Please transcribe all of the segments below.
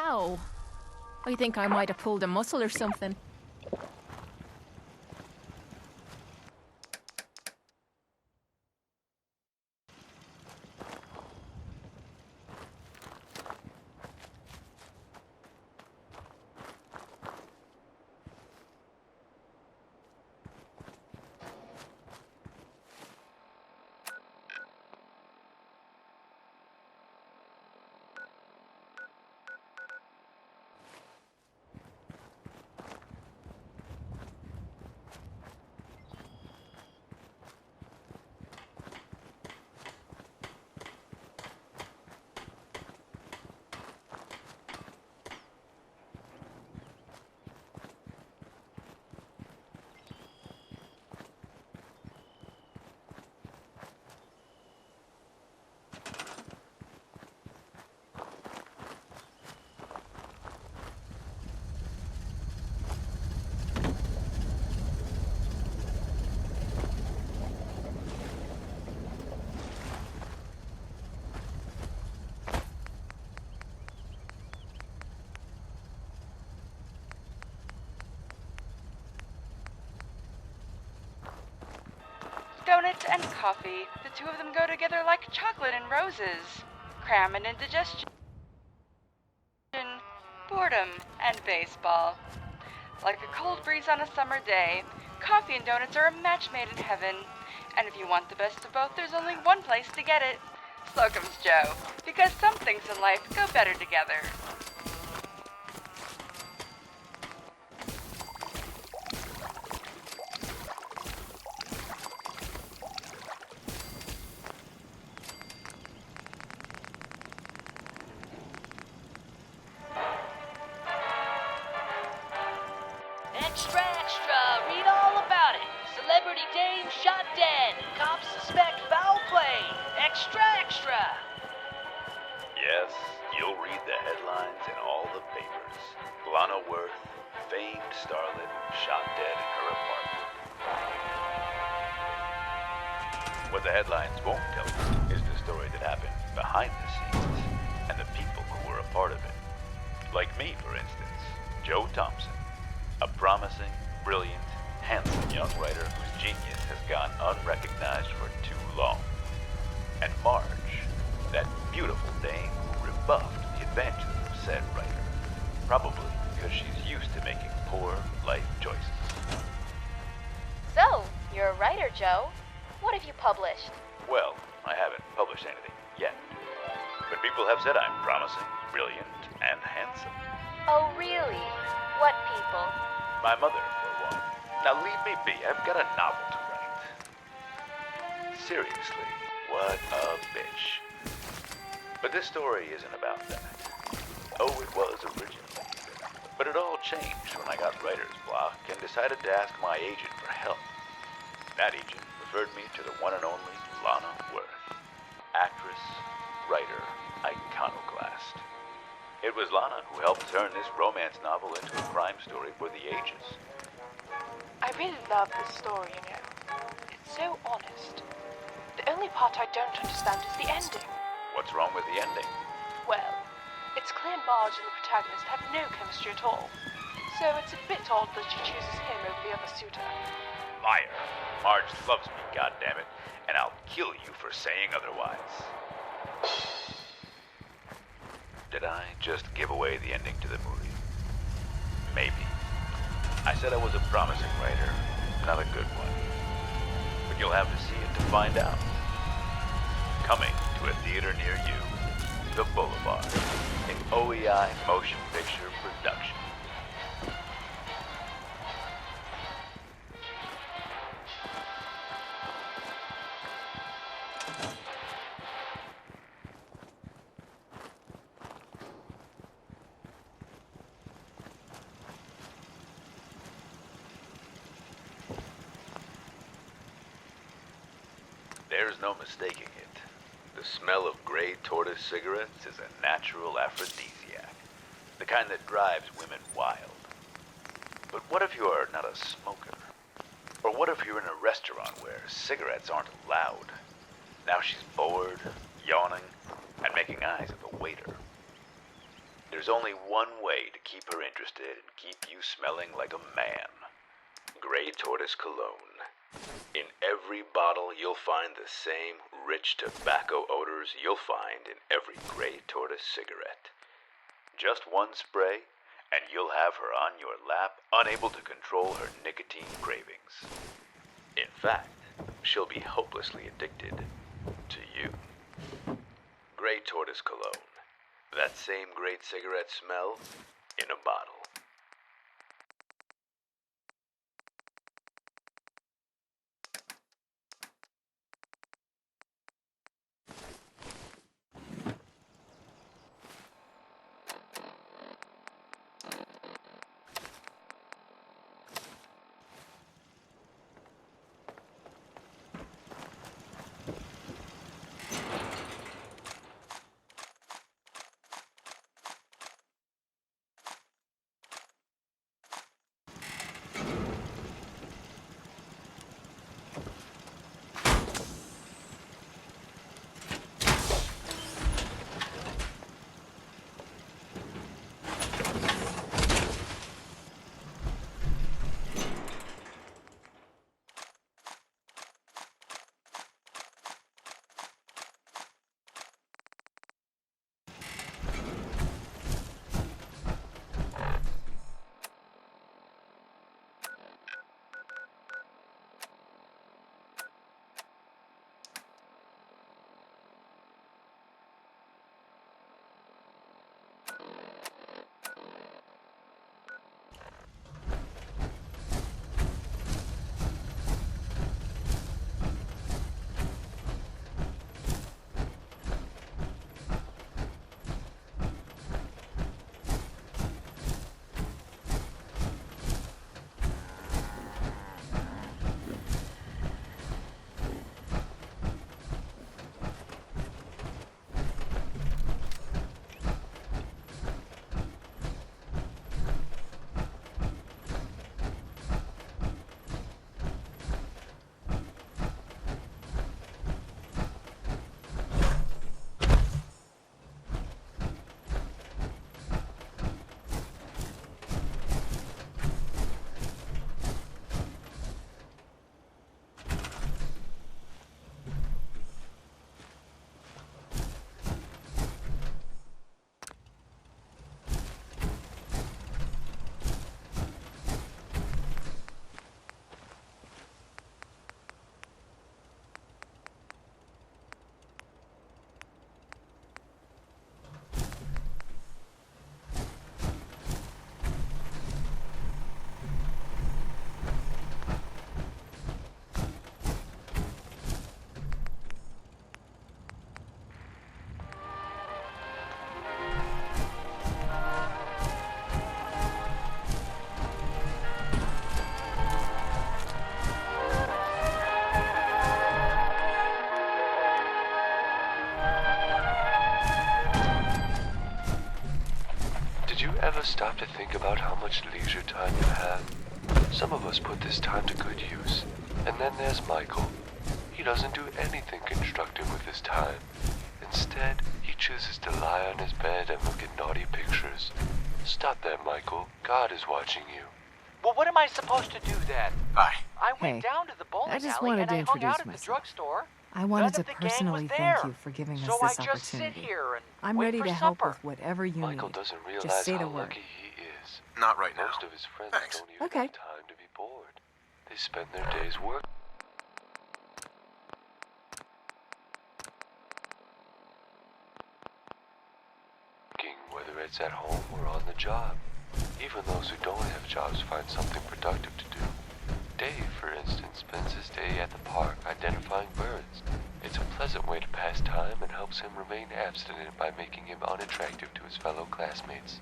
How? I think I might have pulled a muscle or something. Donuts and coffee. The two of them go together like chocolate and roses. Cram and indigestion, boredom, and baseball. Like a cold breeze on a summer day, coffee and donuts are a match made in heaven. And if you want the best of both, there's only one place to get it. Slocum's Joe. Because some things in life go better together. Extra, extra! Read all about it. Celebrity dame shot dead. Cops suspect foul play. Extra, extra! Yes, you'll read the headlines in all the papers. Lana Worth, famed starlet, shot dead in her apartment. What the headlines won't tell you is the story that happened behind the scenes and the people who were a part of it. Like me, for instance, Joe Thompson. A promising, brilliant, handsome young writer whose genius has gone unrecognized for too long. And Marge, that beautiful dame who rebuffed the advantages of said writer, probably because she's used to making poor life choices. So, you're a writer, Joe. What have you published? Well, I haven't published anything yet. But people have said I'm promising, brilliant, and handsome. Oh, really? What people? My mother, for one. Now leave me be, I've got a novel to write. Seriously, what a bitch. But this story isn't about that. Oh, it was originally. But it all changed when I got writer's block and decided to ask my agent for help. That agent referred me to the one and only Lana Worth. Actress, writer, iconoclast. It was Lana who helped turn this romance novel into a crime story for the ages. I really love this story, you know. It's so honest. The only part I don't understand is the ending. What's wrong with the ending? Well, it's clear Marge and the protagonist have no chemistry at all. So it's a bit odd that she chooses him over the other suitor. Liar. Marge loves me, goddammit, and I'll kill you for saying otherwise. Did I just give away the ending to the movie? Maybe. I said I was a promising writer, not a good one. But you'll have to see it to find out. Coming to a theater near you, The Boulevard, an OEI motion picture production. There's no mistaking it. The smell of gray tortoise cigarettes is a natural aphrodisiac, the kind that drives women wild. But what if you are not a smoker? Or what if you're in a restaurant where cigarettes aren't allowed? Now she's bored, yawning, and making eyes at the waiter. There's only one way to keep her interested and keep you smelling like a man. Grey Tortoise Cologne. In every bottle, you'll find the same rich tobacco odors you'll find in every Grey Tortoise cigarette. Just one spray, and you'll have her on your lap, unable to control her nicotine cravings. In fact, she'll be hopelessly addicted to you. Grey Tortoise Cologne. That same great cigarette smell in a bottle. Ever stop to think about how much leisure time you have? Some of us put this time to good use. And then there's Michael. He doesn't do anything constructive with his time. Instead, he chooses to lie on his bed and look at naughty pictures. Stop that, Michael. God is watching you. Well, what am I supposed to do then? Hi. I went Hey, down to the bowling I just alley wanted and to I hung introduce out at the myself. drugstore. I wanted None to of the gang personally was thank there. you for giving us So this I just sit opportunity. here and I'm wait ready for to help supper. with whatever you Michael need. doesn't Just realize say how the word. lucky he is. Not right now. Most of his friends Thanks. don't even Okay. have time to be bored. They spend their days working. Whether it's at home or on the job. Even those who don't have jobs find something productive to do. Dave, for instance, spends his day at the park identifying birds. It's a pleasant way to pass time and helps him remain abstinent by making him unattractive to his fellow classmates.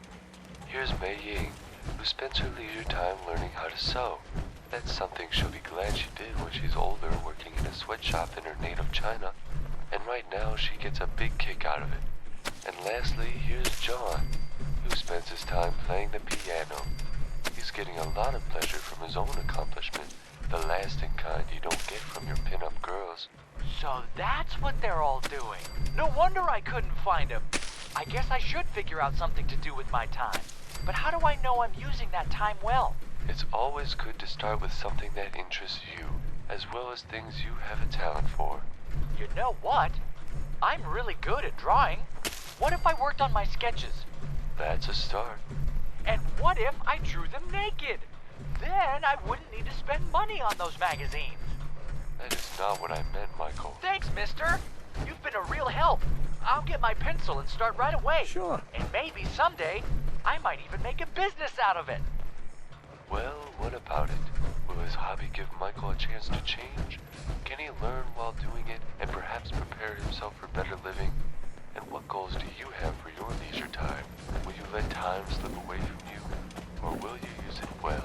Here's Mei Ying, who spends her leisure time learning how to sew. That's something she'll be glad she did when she's older, working in a sweatshop in her native China. And right now she gets a big kick out of it. And lastly, here's John, who spends his time playing the piano. He's getting a lot of pleasure from his own accomplishment, the lasting kind you don't get from your pin-up girls. So that's what they're all doing. No wonder I couldn't find him. I guess I should figure out something to do with my time. But how do I know I'm using that time well? It's always good to start with something that interests you, as well as things you have a talent for. You know what? I'm really good at drawing. What if I worked on my sketches? That's a start. And what if I drew them naked? Then I wouldn't need to spend money on those magazines. That is not what I meant, Michael. Thanks, mister. You've been a real help. I'll get my pencil and start right away. Sure. And maybe someday, I might even make a business out of it. Well, what about it? Will his hobby give Michael a chance to change? Can he learn while doing it and perhaps prepare himself for better living? And what goals do you have for your leisure time? Will you let time slip away from you, or will you use it well?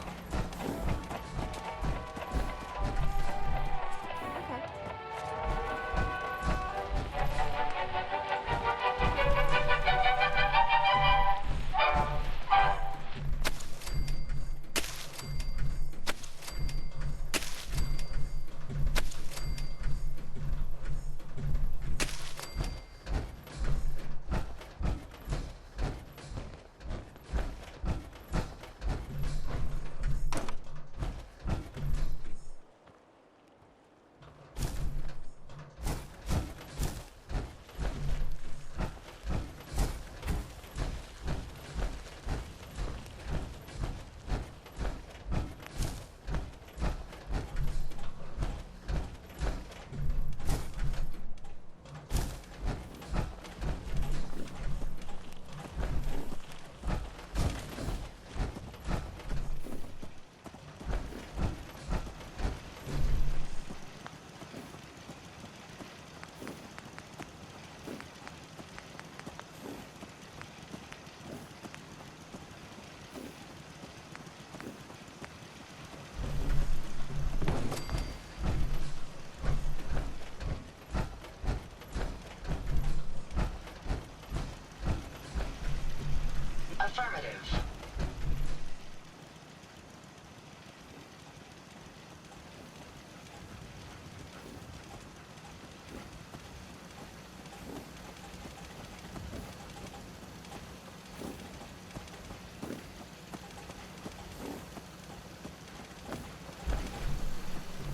Affirmative.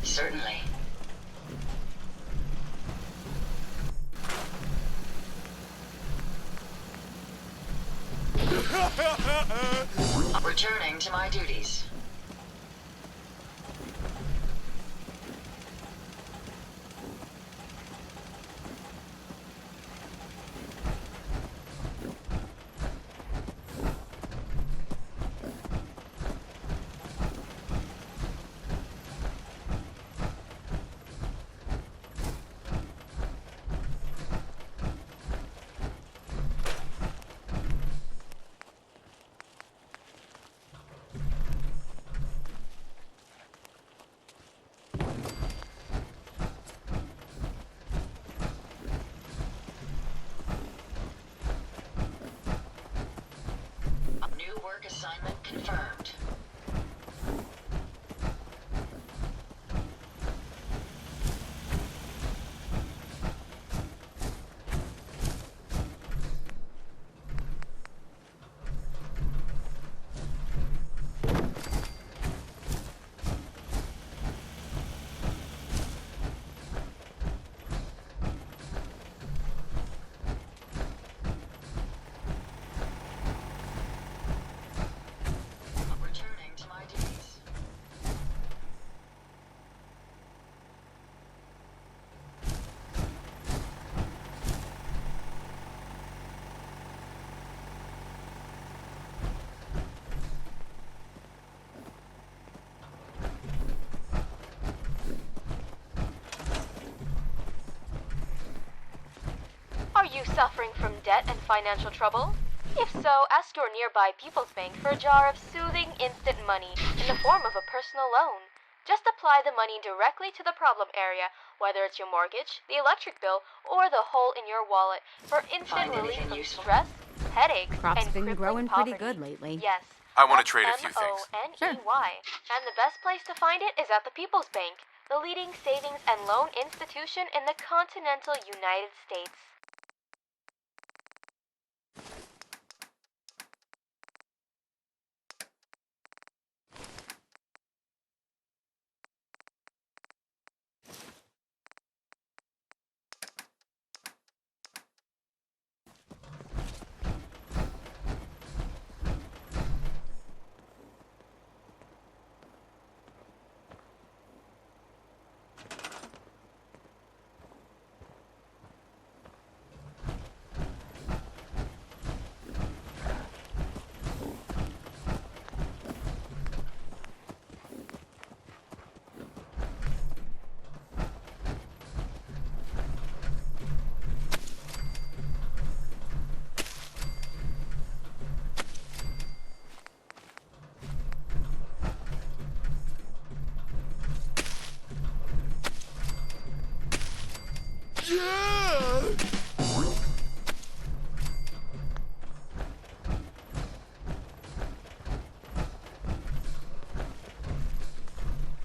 Certainly. Returning to my duties. New work assignment confirmed. Returning to my duties. Are you suffering from debt and financial trouble? If so, ask your nearby People's Bank for a jar of soothing instant money in the form of a personal loan. Just apply the money directly to the problem area, whether it's your mortgage, the electric bill, or the hole in your wallet, for instant Find relief anything from useful? stress, headaches, Crops and been crippling growing poverty. pretty good lately. Yes. I wanna that's trade a few things. M-O-N-E-Y. And the best place to find it is at the People's Bank, the leading savings and loan institution in the continental United States.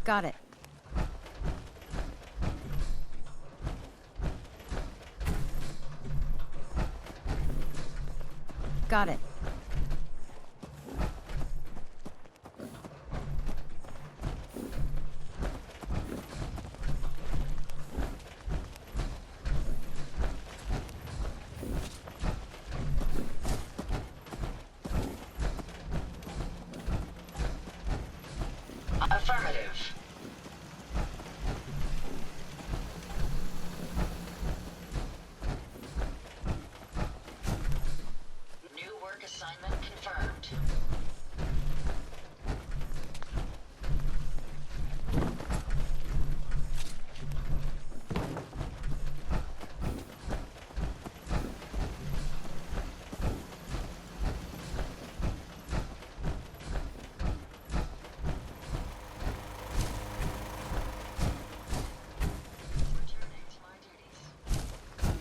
Got it. Got it. Affirmative. New work assignment confirmed. Returning to my duties.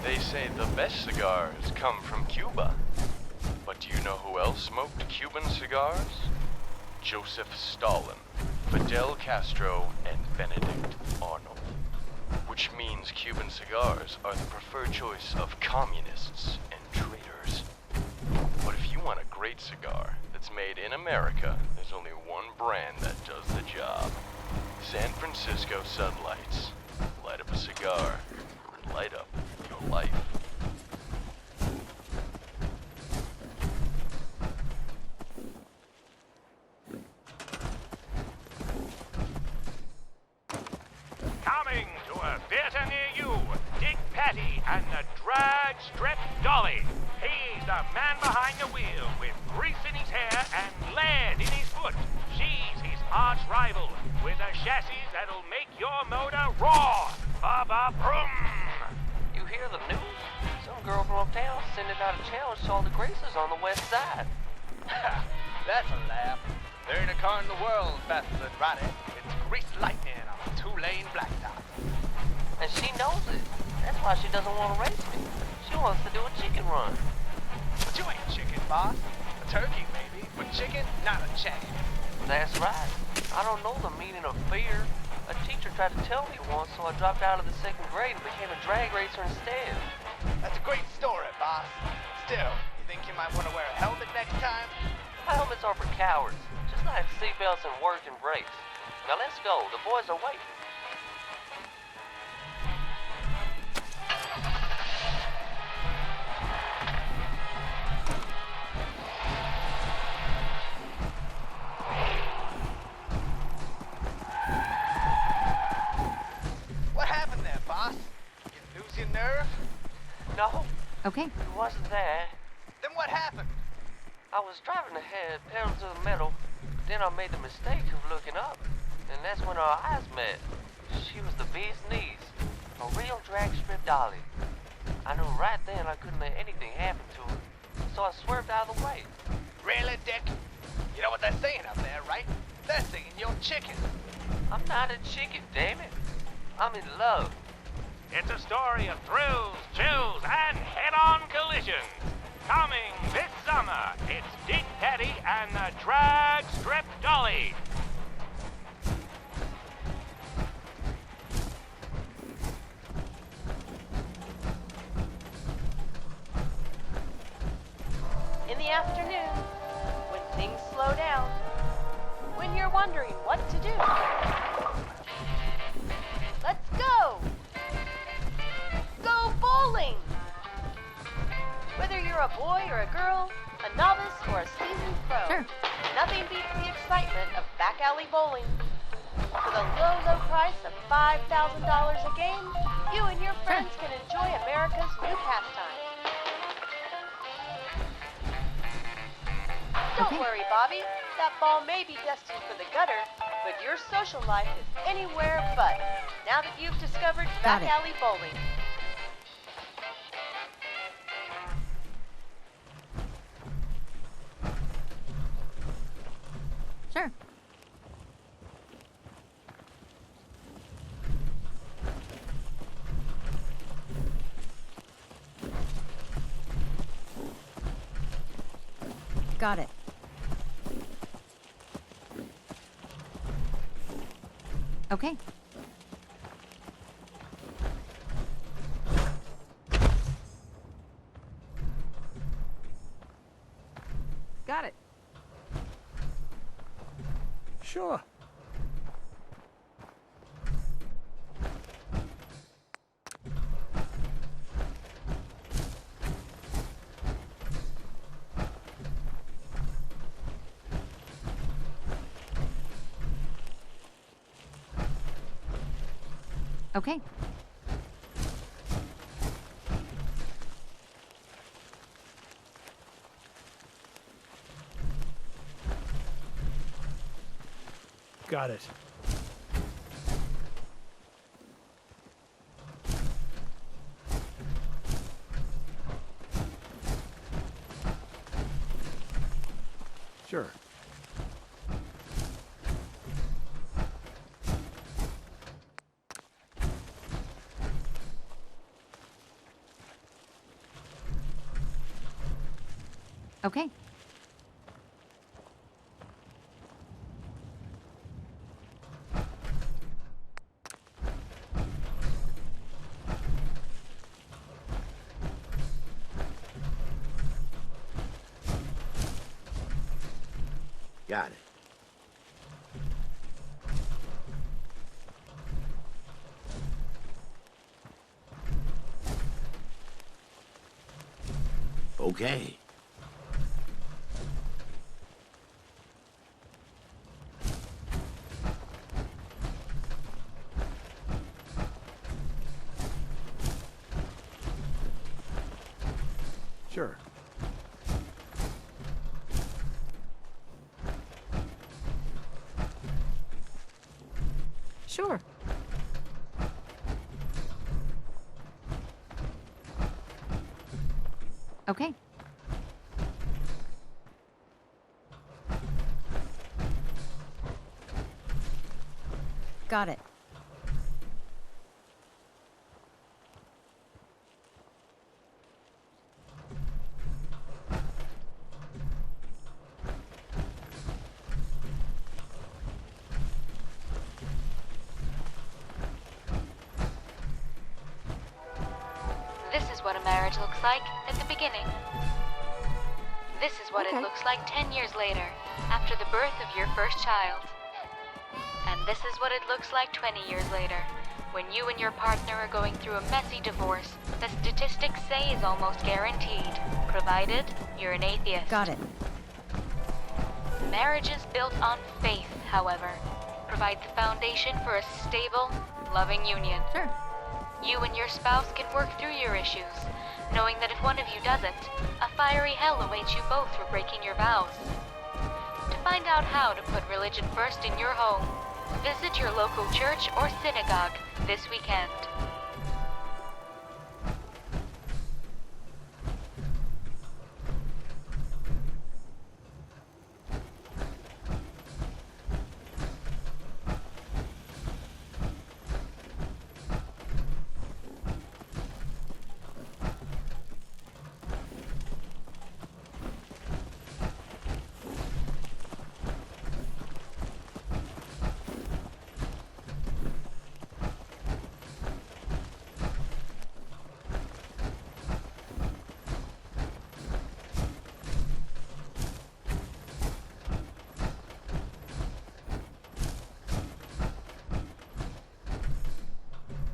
They say the best cigars come from Cuba. But do you know who else smoked Cuban cigars? Joseph Stalin, Fidel Castro, and Benedict Arnold. Which means Cuban cigars are the preferred choice of communists and traitors. But if you want a great cigar that's made in America, there's only one brand that does the job. San Francisco Sunlights. Light up a cigar. Light up your life. Coming to a theater near you, Dick Patty and the drag strip dolly. He's the man behind the wheel with grease in his hair and lead in his foot. She's his arch rival with a chassis that'll make your motor roar. Ba-ba-broom! You hear the news? Some girl from uptown sending out a challenge to all the gracers on the west side. That's a laugh. There ain't a car in the world faster than Ronnie. It's greased lightning on a two-lane blacktop. And she knows it. That's why she doesn't want to race me. She wants to do a chicken run. But you ain't chicken, boss. A turkey, maybe, but chicken, not a chance. That's right. I don't know the meaning of fear. A teacher tried to tell me once, so I dropped out of the second grade and became a drag racer instead. That's a great story, boss. Still, you think you might want to wear a helmet next time? Helmets are for cowards, just like seatbelts and work and brakes. Now let's go. The boys are waiting. What happened there, boss? You lose your nerve? No, Okay. it wasn't that. Then what happened? I was driving ahead, pedal to the metal. Then I made the mistake of looking up, and that's when our eyes met. She was the bee's knees, a real drag strip dolly. I knew right then I couldn't let anything happen to her, so I swerved out of the way. Really, Dick? You know what they're saying up there, right? They're saying you're chicken. I'm not a chicken, damn it. I'm in love. It's a story of thrills, chills, and head-on collisions. Coming this summer, it's Dick Petty and the Drag Strip Dolly. In the afternoon, when things slow down, when you're wondering what to do. Let's go! boy or a girl, a novice or a seasoned pro. Sure. Nothing beats the excitement of back alley bowling. For the low, low price of $5,000 a game, you and your friends can enjoy America's new pastime. Don't worry, Bobby. That ball may be destined for the gutter, but your social life is anywhere but, now that you've discovered back alley bowling. Sure. Got it. Okay. Got it. Sure. Okay. Got it. Sure. Okay. Got it. Okay. Sure. Sure. Okay. Got it. This is what a marriage looks like at the beginning. This is what Okay. it looks like 10 years later, after the birth of your first child. And this is what it looks like 20 years later, when you and your partner are going through a messy divorce that statistics say is almost guaranteed, provided you're an atheist. Got it. Marriages built on faith, however, provide the foundation for a stable, loving union. Sure. You and your spouse can work through your issues, knowing that if one of you doesn't, a fiery hell awaits you both for breaking your vows. To find out how to put religion first in your home, visit your local church or synagogue this weekend.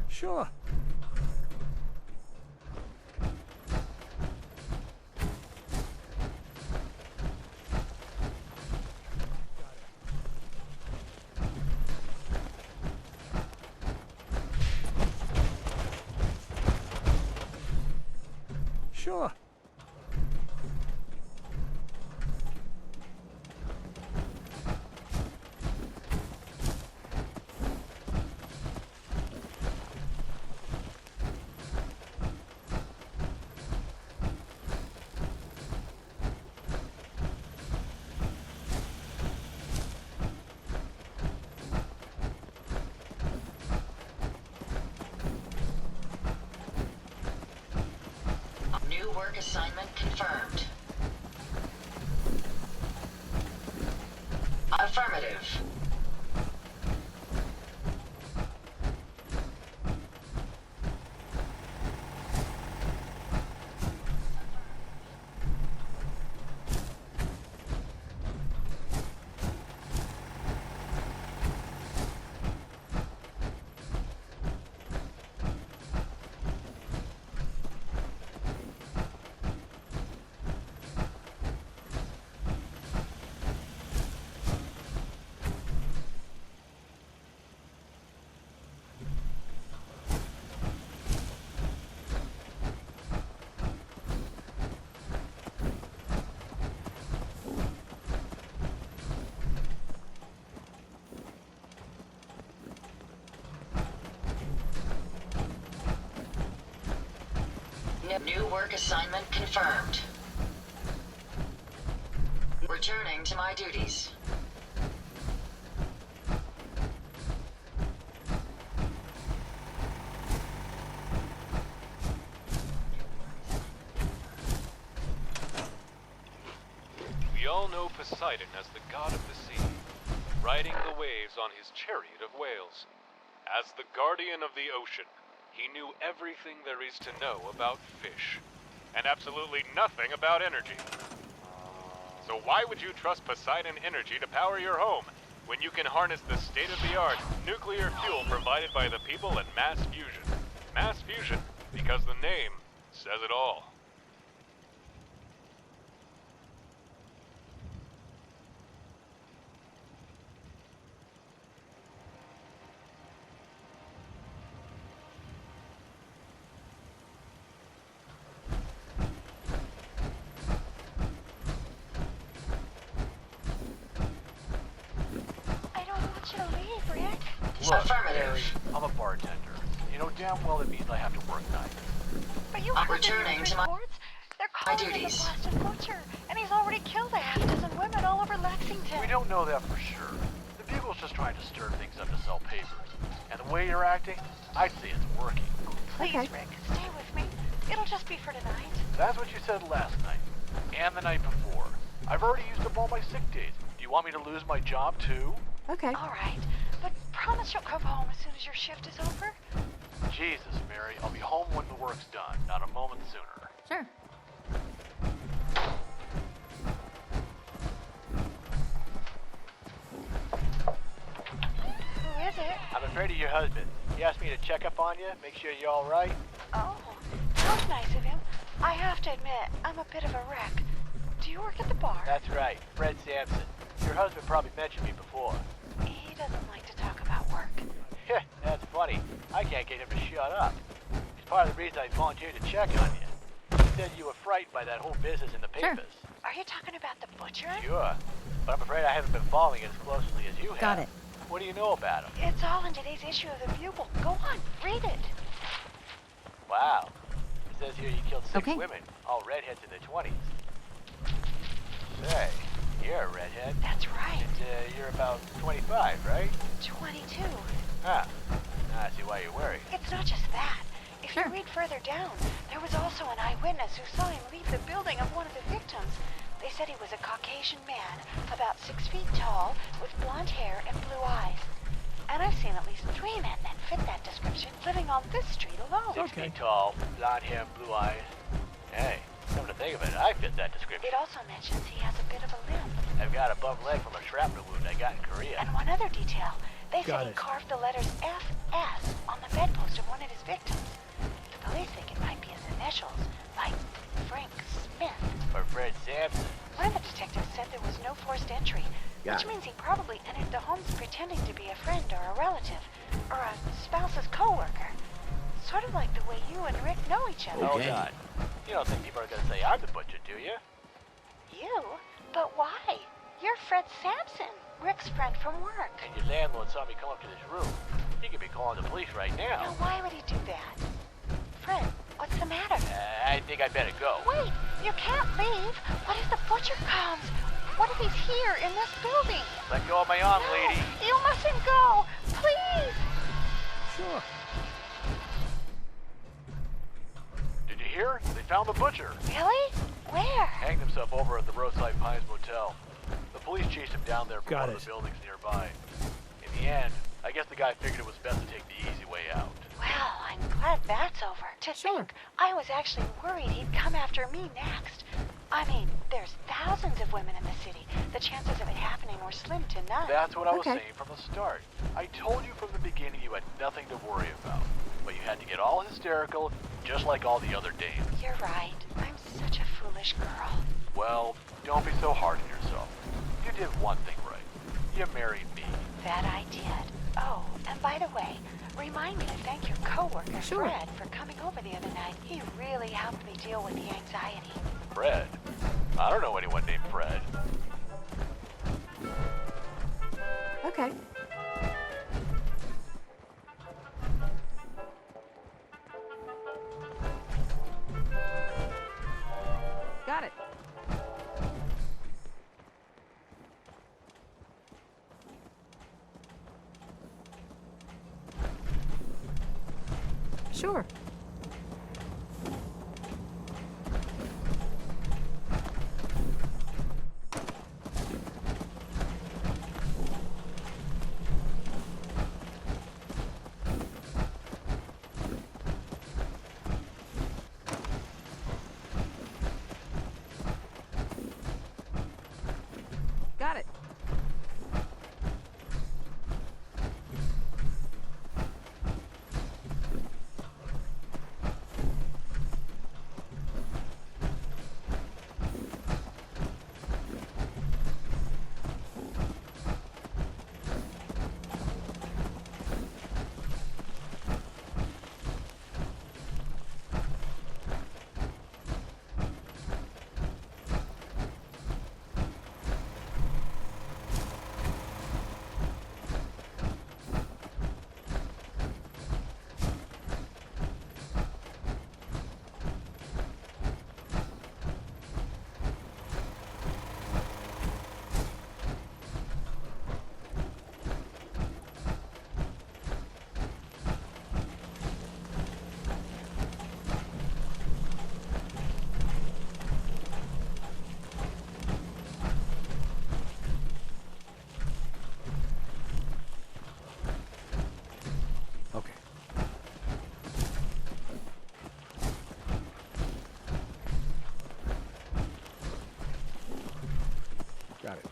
Sure. Sure. New work assignment confirmed. Affirmative. New work assignment confirmed. Returning to my duties. We all know Poseidon as the god of the sea, riding the waves on his chariot of whales. As the guardian of the ocean, he knew everything there is to know about fish, and absolutely nothing about energy. So why would you trust Poseidon Energy to power your home, when you can harness the state-of-the-art nuclear fuel provided by the people at Mass Fusion? Mass Fusion, because the name says it all. Look, Affirmative. Mary, I'm a bartender. You know damn well it means I have to work nights. But you I'm heard the returning news to my reports? They're calling him the duties. Boston Butcher, and he's already killed a half dozen women all over Lexington. We don't know that for sure. The Bugle's just trying to stir things up to sell papers. And the way you're acting, I'd say it's working. Please, Rick, stay with me. It'll just be for tonight. That's what you said last night. And the night before. I've already used up all my sick days. Do you want me to lose my job too? Okay. All right, but promise you'll come home as soon as your shift is over. Jesus, Mary, I'll be home when the work's done, not a moment sooner. Sure. Who is it? I'm afraid of your husband. He asked me to check up on you, make sure you're all right. Oh, that was nice of him. I have to admit, I'm a bit of a wreck. Do you work at the bar? That's right, Fred Sampson. Your husband probably mentioned me before. He doesn't like to talk about work. Yeah, that's funny. I can't get him to shut up. It's part of the reason I volunteered to check on you. He said you were frightened by that whole business in the papers. Are you talking about the butcher? Sure. But I'm afraid I haven't been following it as closely as you have. Got it. What do you know about him? It's all in today's issue of the Bugle. Go on, read it. Wow. It says here you killed 6 Okay. women, all redheads in their 20s. Say, you're a redhead. That's right. And you're about 25, right? 22. Ah, now I see why you're worried. It's not just that. If Sure. you read further down, there was also an eyewitness who saw him leave the building of one of the victims. They said he was a Caucasian man, about 6 feet tall, with blonde hair and blue eyes. And I've seen at least 3 men that fit that description living on this street alone. 6 feet tall, blonde hair and blue eyes. Hey, come to think of it, I fit that description. It also mentions he has a bit of a limp. I've got a bum leg from a shrapnel wound I got in Korea. And one other detail. They Got said he it. carved the letters FS on the bedpost of one of his victims. The police think it might be his initials, like Frank Smith. For Fred Sampson. One of the detectives said there was no forced entry, Got which it. means he probably entered the homes pretending to be a friend or a relative, or a spouse's co-worker. Sort of like the way you and Rick know each other. Hold Okay. on. You don't think people are gonna say I'm the butcher, do you? You? But why? You're Fred Sampson, Rick's friend from work. And your landlord saw me come up to this room. He could be calling the police right now. Now, why would he do that? Fred, what's the matter? I think I'd better go. Wait, you can't leave. What if the butcher comes? What if he's here in this building? Let go of my arm, No, lady. you mustn't go. Please. Sure. Did you hear? They found the butcher. Really? Where? Hanged himself over at the Roadside Pines Motel. The police chased him down there from Got one of the buildings nearby. In the end, I guess the guy figured it was best to take the easy way out. Well, I'm glad that's over. To think, I was actually worried he'd come after me next. I mean, there's thousands of women in the city. The chances of it happening were slim to none. That's what I was saying from the start. I told you from the beginning you had nothing to worry about. But you had to get all hysterical, just like all the other dames. You're right. I'm such a foolish girl. Well, don't be so hard on yourself. You did one thing right. You married me. That I did. Oh, and by the way, remind me to thank your coworker, Fred, for coming over the other night. He really helped me deal with the anxiety. Fred? I don't know anyone named Fred. Okay. Got it. Sure. Got it. Okay. Got it.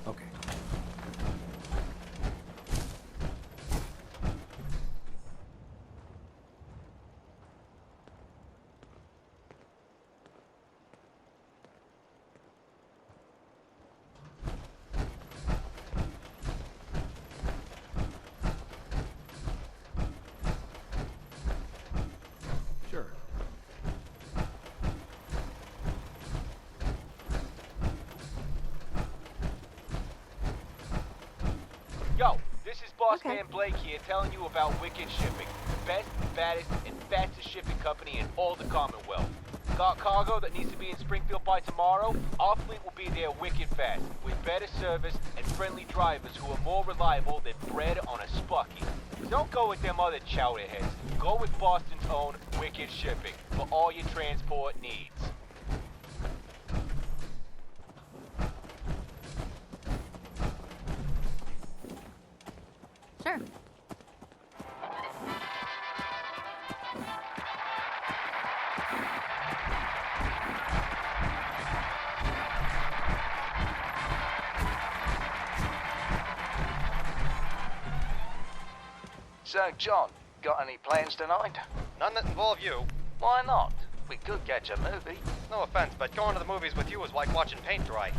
Okay. Sure. Yo, this is Boss Man Blake here telling you about Wicked Shipping, the best, baddest, and fastest shipping company in all the Commonwealth. Got cargo that needs to be in Springfield by tomorrow? Our fleet will be there wicked fast, with better service and friendly drivers who are more reliable than bread on a spucky. Don't go with them other chowder heads. Go with Boston's own Wicked Shipping for all your transport needs. Sure. So, John, got any plans tonight? None that involve you. Why not? We could catch a movie. No offense, but going to the movies with you is like watching paint dry.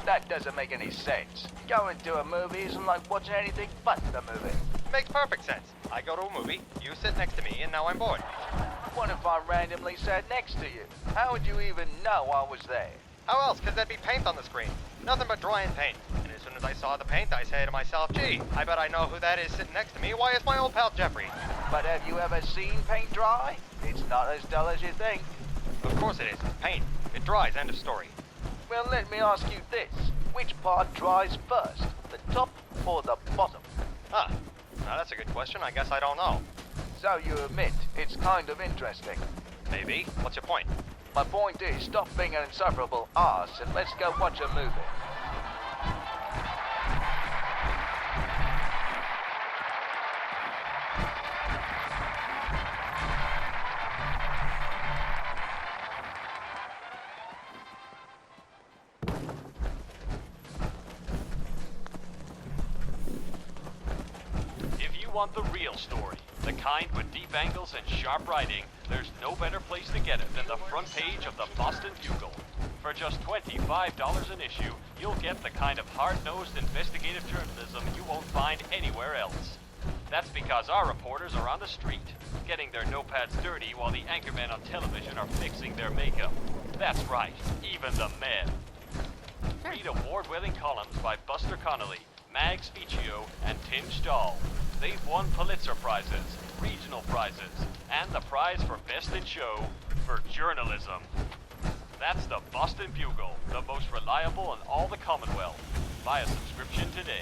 That doesn't make any sense. Going to a movie isn't like watching anything but the movie. Makes perfect sense. I go to a movie, you sit next to me, and now I'm bored. What if I randomly sat next to you? How would you even know I was there? How else could there be paint on the screen? Nothing but drying paint. And as soon as I saw the paint, I say to myself, gee, I bet I know who that is sitting next to me. Why, it's my old pal Jeffrey. But have you ever seen paint dry? It's not as dull as you think. Of course it is. Paint. It dries, end of story. Well, let me ask you this. Which part dries first? The top or the bottom? Huh. Now that's a good question. I guess I don't know. So you admit it's kind of interesting. Maybe. What's your point? My point is, stop being an insufferable arse and let's go watch a movie. If you want the real story, the kind with deep angles and sharp writing, there's no better place to get it than the front page of the Boston Bugle. For just $25 an issue, you'll get the kind of hard-nosed investigative journalism you won't find anywhere else. That's because our reporters are on the street, getting their notepads dirty while the anchormen on television are fixing their makeup. That's right, even the men. Read award-winning columns by Buster Connolly, Mags Ficcio, and Tim Stahl. They've won Pulitzer Prizes, regional prizes, and the prize for Best in Show for journalism. That's the Boston Bugle, the most reliable in all the Commonwealth. Buy a subscription today.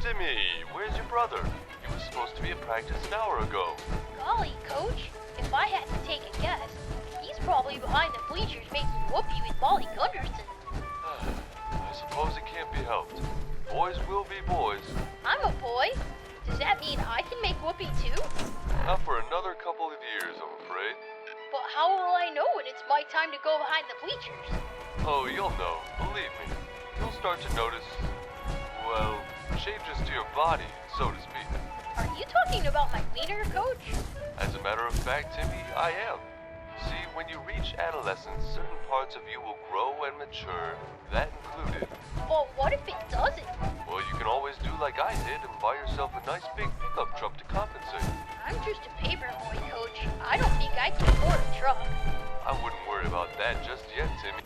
Timmy, where's your brother? He was supposed to be at practice an hour ago. Golly, Coach, if I had to take a guess, he's probably behind the bleachers making whoopee with Molly Gunderson. I suppose it can't be helped. Boys will be boys. I'm a boy. Does that mean I can make whoopee too? Not for another couple of years, I'm afraid. But how will I know when it's my time to go behind the bleachers? Oh, you'll know. Believe me. You'll start to notice, well, changes to your body, so to speak. Are you talking about my wiener, Coach? As a matter of fact, Timmy, I am. See, when you reach adolescence, certain parts of you will grow and mature, that included. Well, what if it doesn't? Well, you can always do like I did and buy yourself a nice big pickup truck to compensate. I'm just a paper boy, Coach. I don't think I can afford a truck. I wouldn't worry about that just yet, Timmy.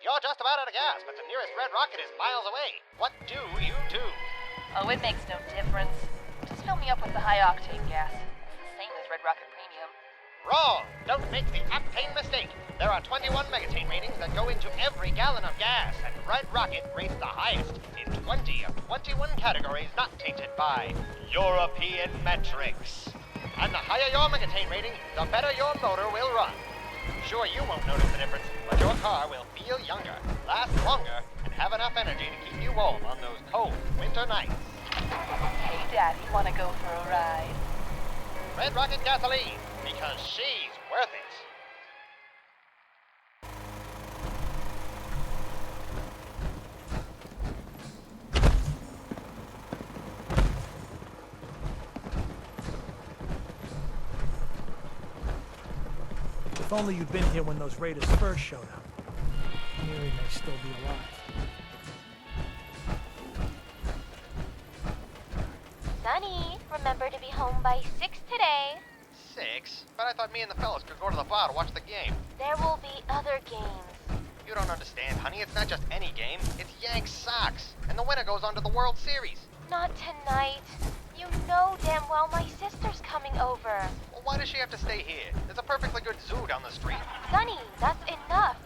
You're just about out of gas, but the nearest red rocket is miles away. What do you do? Oh, it makes no difference. Just fill me up with the high-octane gas. It's the same as Red Rocket Premium. Wrong! Don't make the octane mistake. There are 21 megatane ratings that go into every gallon of gas, and Red Rocket rates the highest in 20 of 21 categories not tainted by European metrics. And the higher your megatane rating, the better your motor will run. Sure, you won't notice the difference, but your car will feel younger, last longer, and have enough energy to keep you warm on those cold winter nights. Hey, Daddy, wanna go for a ride? Red Rocket gasoline, because she's worth it. If only you'd been here when those raiders first showed up. Mary may still be alive. Sonny, remember to be home by 6 today. 6? But I thought me and the fellas could go to the bar to watch the game. There will be other games. You don't understand, honey. It's not just any game. It's Yanks Sox. And the winner goes on to the World Series. Not tonight. You know damn well my sister's coming over. Well, why does she have to stay here? There's a perfectly good zoo down the street. Sonny, that's enough.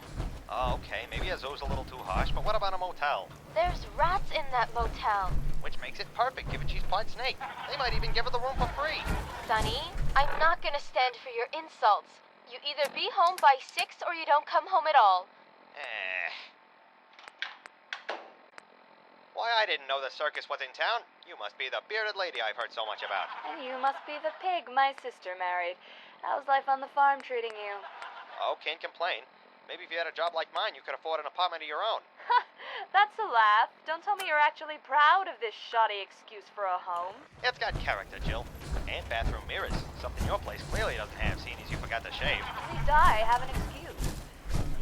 Oh, okay, maybe a zoo's a little too harsh, but what about a motel? There's rats in that motel. Which makes it perfect, given she's part snake. They might even give her the room for free. Sonny, I'm not gonna stand for your insults. You either be home by 6 or you don't come home at all. Why, I didn't know the circus was in town. You must be the bearded lady I've heard so much about. And you must be the pig my sister married. How's life on the farm treating you? Oh, can't complain. Maybe if you had a job like mine, you could afford an apartment of your own. That's a laugh. Don't tell me you're actually proud of this shoddy excuse for a home. It's got character, Jill. And bathroom mirrors. Something your place clearly doesn't have, seeing as you forgot to shave. At least I have an excuse.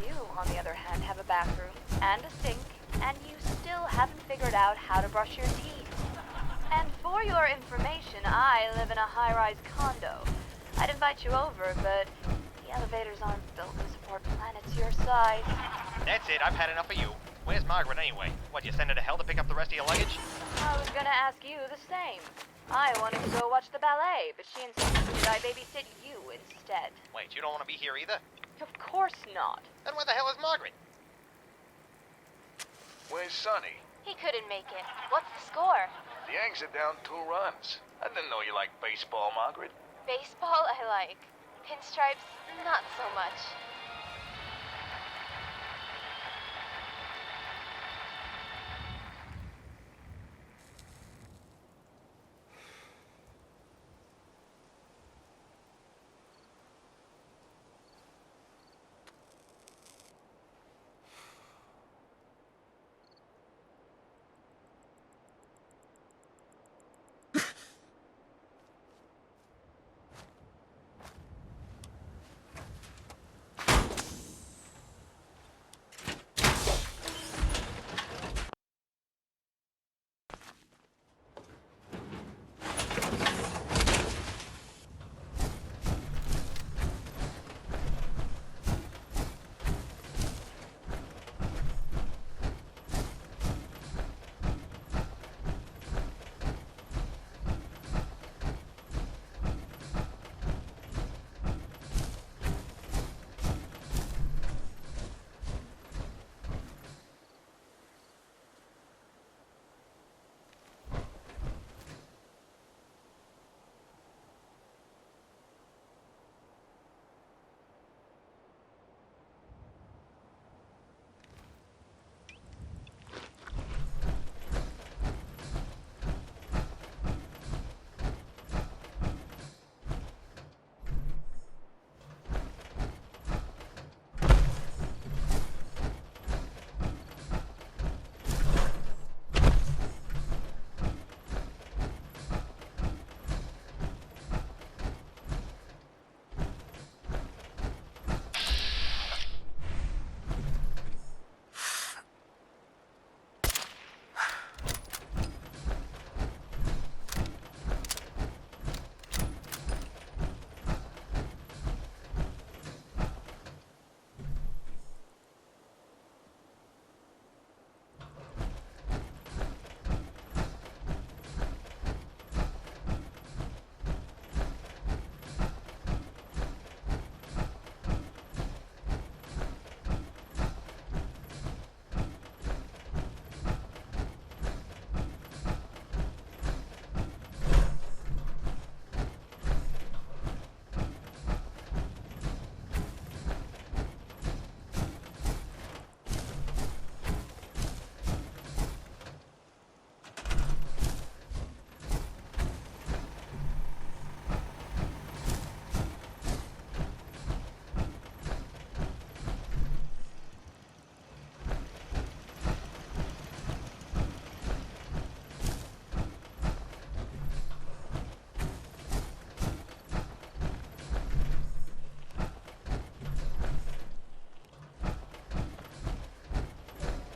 You, on the other hand, have a bathroom and a sink, and you still haven't figured out how to brush your teeth. And for your information, I live in a high-rise condo. I'd invite you over, but the elevators aren't built to support planets your size. That's it, I've had enough of you. Where's Margaret anyway? What, you send her to hell to pick up the rest of your luggage? I was gonna ask you the same. I wanted to go watch the ballet, but she insisted I babysit you instead. Wait, you don't want to be here either? Of course not. Then where the hell is Margaret? Where's Sonny? He couldn't make it. What's the score? The Yanks are down 2 runs. I didn't know you liked baseball, Margaret. Baseball I like. Pinstripes, not so much.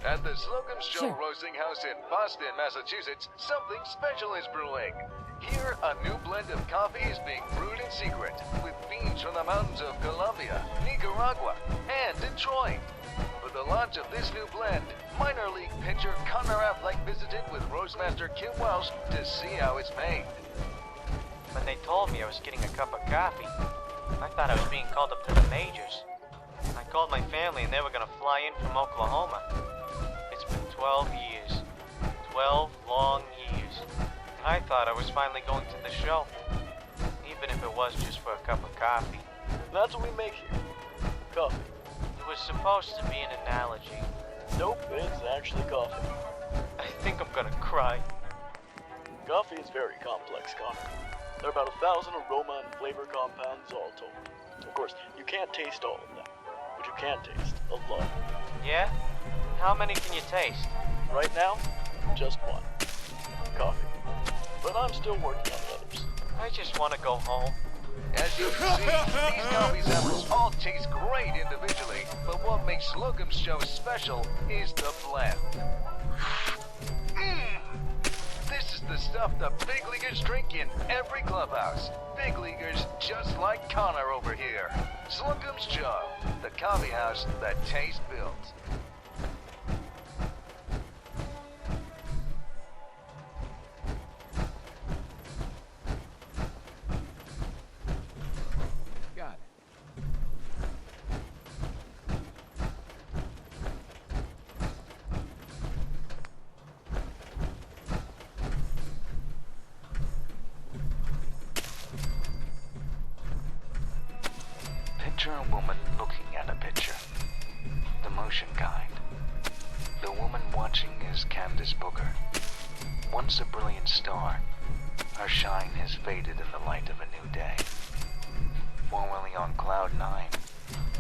At the Slocum's Joe Roasting House in Boston, Massachusetts, something special is brewing. Here, a new blend of coffee is being brewed in secret, with beans from the mountains of Colombia, Nicaragua, and Detroit. For the launch of this new blend, minor league pitcher Connor Affleck visited with Roastmaster Kim Welsh to see how it's made. When they told me I was getting a cup of coffee, I thought I was being called up to the majors. I called my family and they were gonna fly in from Oklahoma. It's been 12 years. 12 long years. And I thought I was finally going to the show. Even if it was just for a cup of coffee. That's what we make here. Coffee. It was supposed to be an analogy. Nope, it's actually coffee. I think I'm gonna cry. Coffee is very complex, Connor. There are about 1,000 aroma and flavor compounds all told. Of course, you can't taste all of them, but you can taste a lot. Yeah? How many can you taste? Right now, just one. Coffee. But I'm still working on the others. I just want to go home. As you can see, these coffee samples all taste great individually, but what makes Slocum's show special is the blend. This is the stuff the big leaguers drink in every clubhouse. Big leaguers just like Connor over here. Slocum's Joe, the coffee house that taste builds. Got it. Picture a woman looking at a picture. The motion kind. The woman watching is Candace Booker. Once a brilliant star, her shine has faded in the light of a new day. Formerly on cloud 9,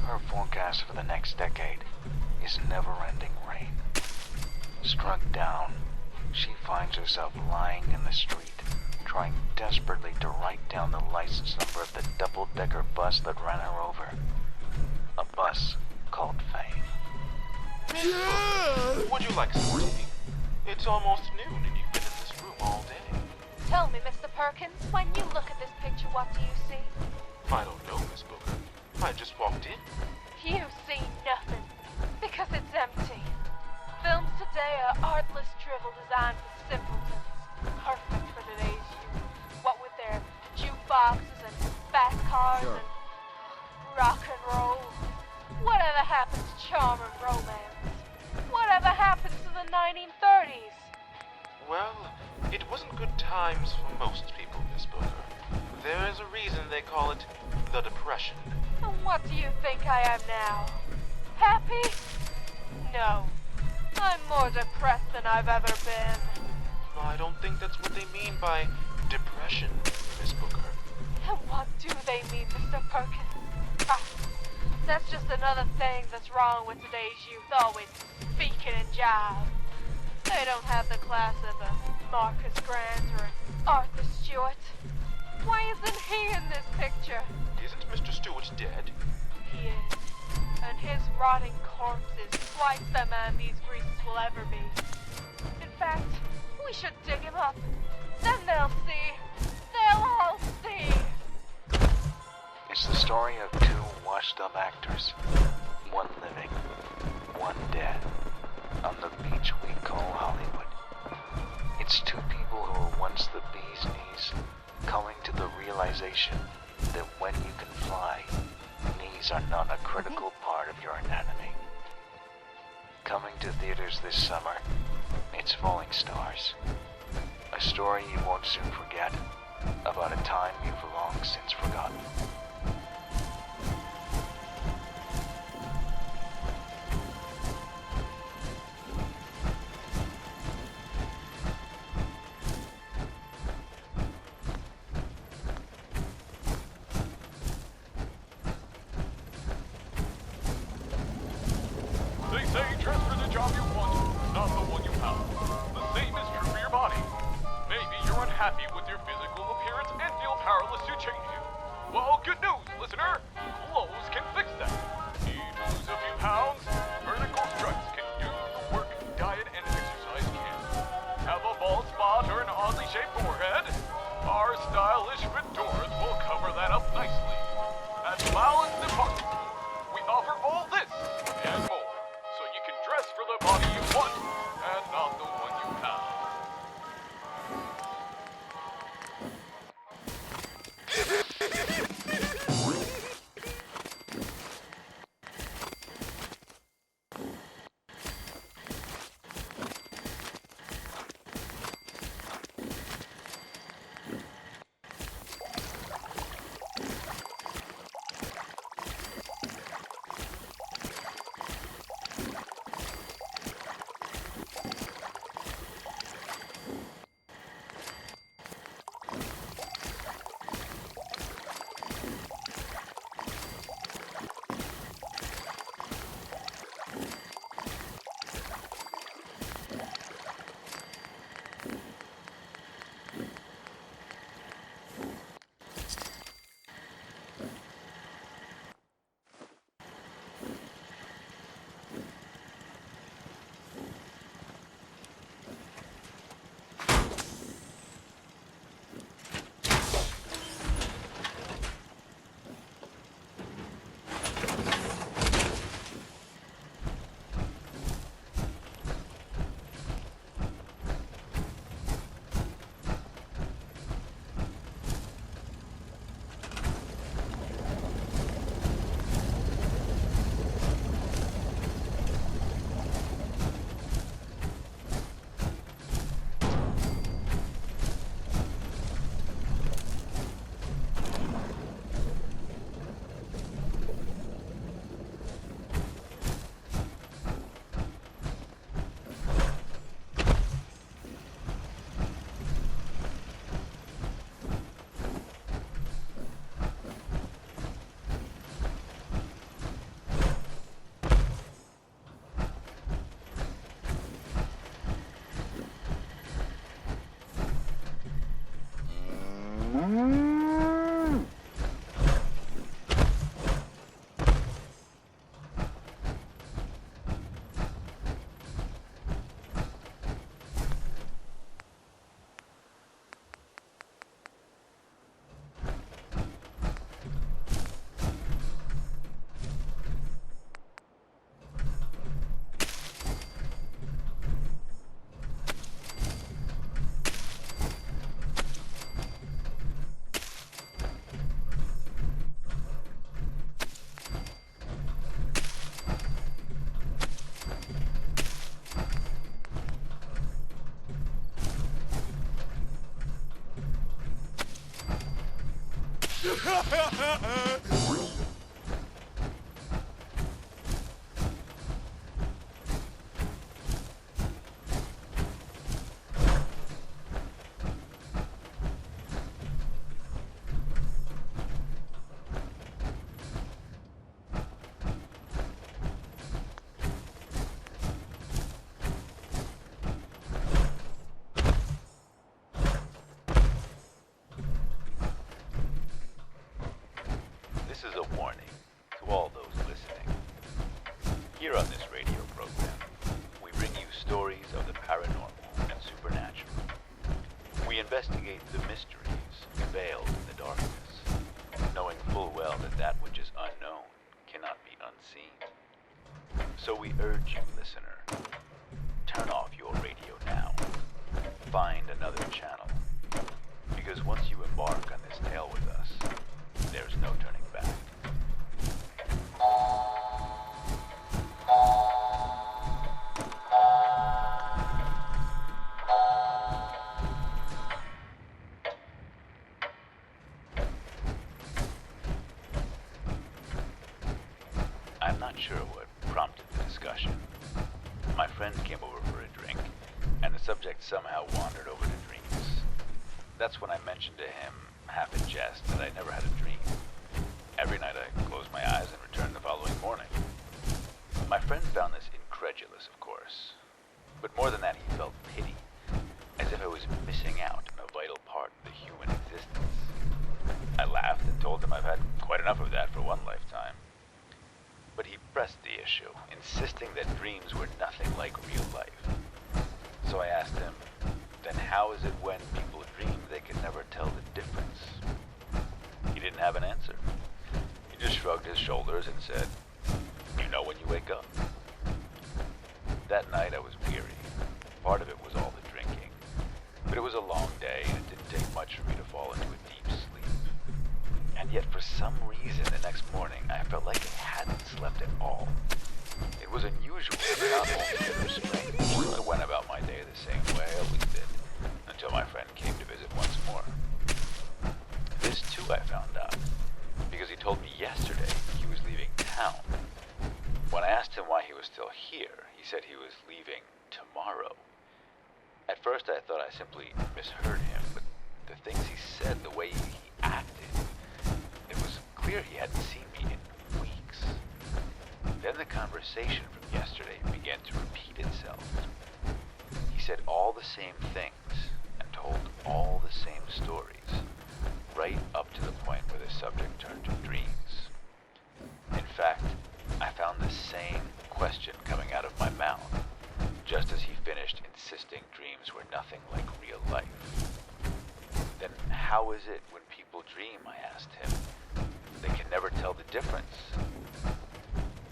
her forecast for the next decade is never-ending rain. Struck down, she finds herself lying in the street, trying desperately to write down the license number of the double-decker bus that ran her over. A bus called Fame. Would you like some more tea? It's almost noon and you've been in this room all day. Tell me, Mr. Perkins, when you look at this picture, what do you see? I don't know, Miss Booker. I just walked in. You see nothing, because it's empty. Films today are artless drivel designed for simpletons, perfect for today's youth. What with their jukeboxes and fast cars and rock and roll. Whatever happened to charm and romance? Whatever happened to the 1930s? Well, it wasn't good times for most people, Miss Booker. There is a reason they call it the Depression. And what do you think I am now? Happy? No. I'm more depressed than I've ever been. I don't think that's what they mean by depression, Miss Booker. And what do they mean, Mr. Perkins? Ah, that's just another thing that's wrong with today's youth, always speaking in jive. They don't have the class of a Marcus Grant or an Arthur Stewart. Why isn't he in this picture? Isn't Mr. Stewart dead? He is. And his rotting corpse is twice the man these greases will ever be. In fact, we should dig him up. Then they'll see. They'll all see. It's the story of two washed-up actors. One living, one dead. On the beach we call Hollywood. It's two people who were once the bee's knees, coming to the realization that when you can fly, knees are not a critical part of your anatomy. Coming to theaters this summer, it's Falling Stars. A story you won't soon forget, about a time you've long since forgotten. They say transfer the job you want, not the one you have. The same is true for your body. Maybe you're unhappy with your physical appearance and feel powerless to change it. Well, good news, listener. Clothes can fix that. Need to lose a few pounds? Vertical stripes can do the work diet and exercise can. Have a bald spot or an oddly shaped forehead? Our stylish fedoras will cover that up nicely. At Balance Department, we offer all this and more. So you can dress for the body you want, and not the one you have. This is a warning to all those listening. Here on this radio program, we bring you stories of the paranormal and supernatural. We investigate the mysteries veiled in the darkness, knowing full well that that which is unknown cannot be unseen. So we urge you, listener, turn off your radio now. Find another channel. Because once you embark on this tale with us, there's no turning back. I'm not sure what prompted the discussion. My friend came over for a drink, and the subject somehow wandered over to dreams. That's when I mentioned to him, half in jest, that I never had a dream. Every night I closed my eyes and returned the following morning. My friend found this incredulous, of course. But more than that, he felt pity, as if I was missing out on a vital part of the human existence. I laughed and told him I've had quite enough of that for one lifetime. But he pressed the issue, insisting that dreams were nothing like real life. So I asked him, then how is it when people dream they can never tell the difference? He didn't have an answer. He just shrugged his shoulders and said, you know when you wake up. That night I was weary. Part of it was all the drinking. But it was a long day and it didn't take much for me to fall into a deep sleep. And yet for some reason the next morning I felt like I hadn't slept at all. It was unusual, but not altogether strange. I went about my day the same way I always did, until my friend came to visit once more. This too I found out, because he told me yesterday he was leaving town. When I asked him why he was still here, he said he was leaving tomorrow. At first I thought I simply misheard him, but the things he said, the way he acted, it was clear he hadn't seen me in weeks. Then the conversation from yesterday began to repeat itself. He said all the same things and told all the same stories, right up to the point where the subject turned to dreams. In fact, I found the same question coming out of my mouth, just as he finished insisting dreams were nothing like real life. Then how is it when people dream, I asked him, they can never tell the difference?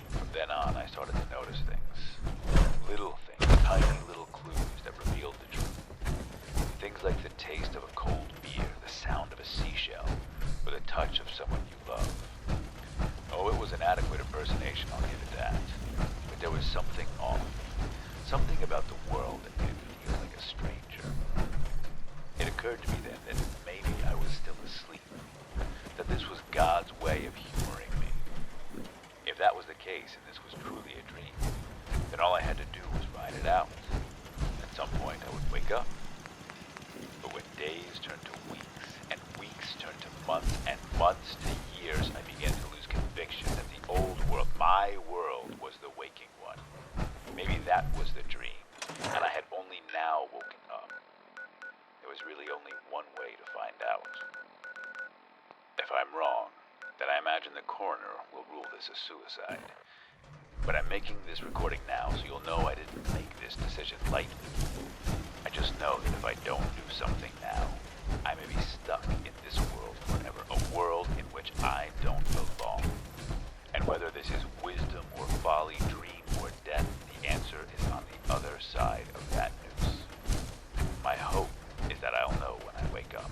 From then on, I started to notice things. Little things, tiny little clues that revealed the truth. Things like the taste of a cold beer, the sound of a seashell, or the touch of someone you love. Oh, it was an adequate impersonation, I'll give it that. But there was something off. Something about the world that made it feel like a stranger. It occurred to me then that maybe I was still asleep. That this was God's way of humoring me. If that was the case, and this was truly a dream, then all I had to do was ride it out. At some point, I would wake up. But when days turned to weeks, and weeks turned to months, and months to years, I began to lose conviction that the old world, my world, was the waking one. Maybe that was the dream, and I had only now woken up. There was really only one way to find out. If I'm wrong, then I imagine the coroner will rule this a suicide. But I'm making this recording now, so you'll know I didn't make this decision lightly. I just know that if I don't do something now, I may be stuck in this world forever, a world in which I don't belong. And whether this is wisdom or folly, dream or death, the answer is on the other side of that noose. My hope is that I'll know when I wake up.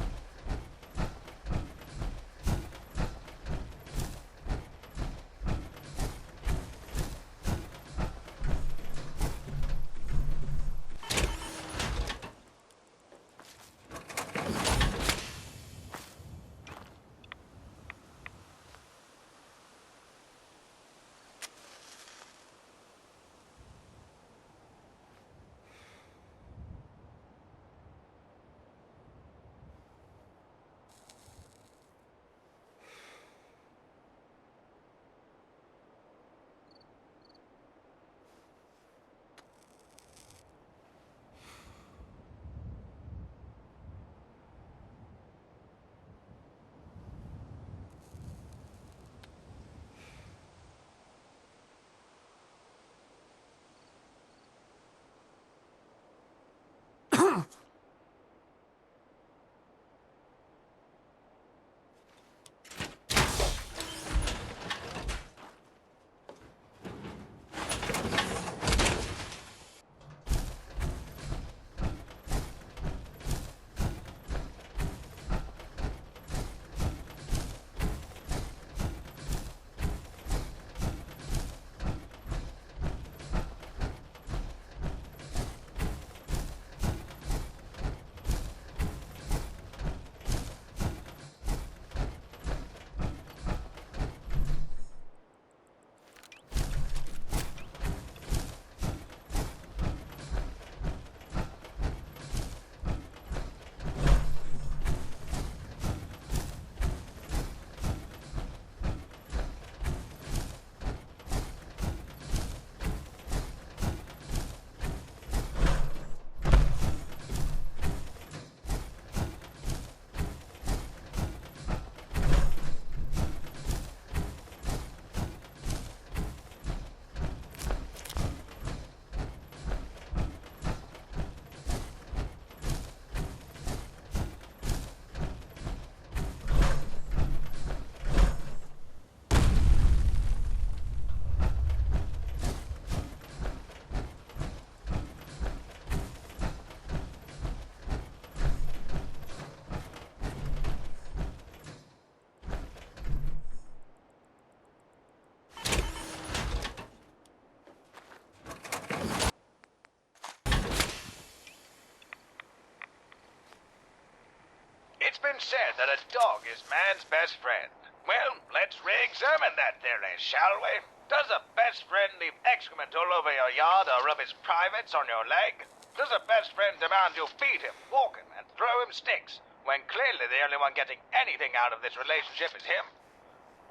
been said that a dog is man's best friend. Well, let's re-examine that theory, shall we? Does a best friend leave excrement all over your yard or rub his privates on your leg? Does a best friend demand you feed him, walk him, and throw him sticks, when clearly the only one getting anything out of this relationship is him?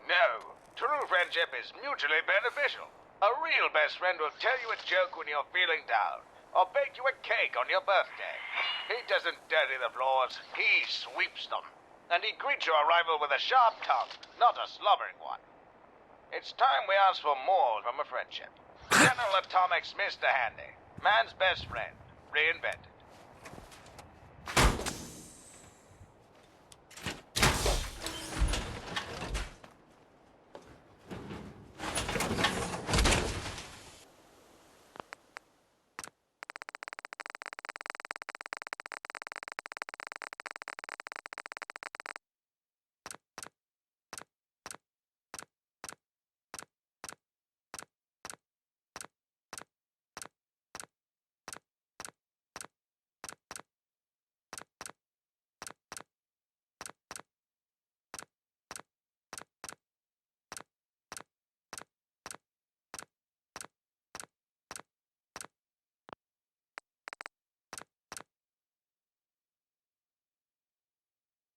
No. True friendship is mutually beneficial. A real best friend will tell you a joke when you're feeling down, or bake you a cake on your birthday. He doesn't dirty the floors, he sweeps them. And he greets your arrival with a sharp tongue, not a slobbering one. It's time we ask for more from a friendship. General Atomics Mr. Handy, man's best friend, reinvented.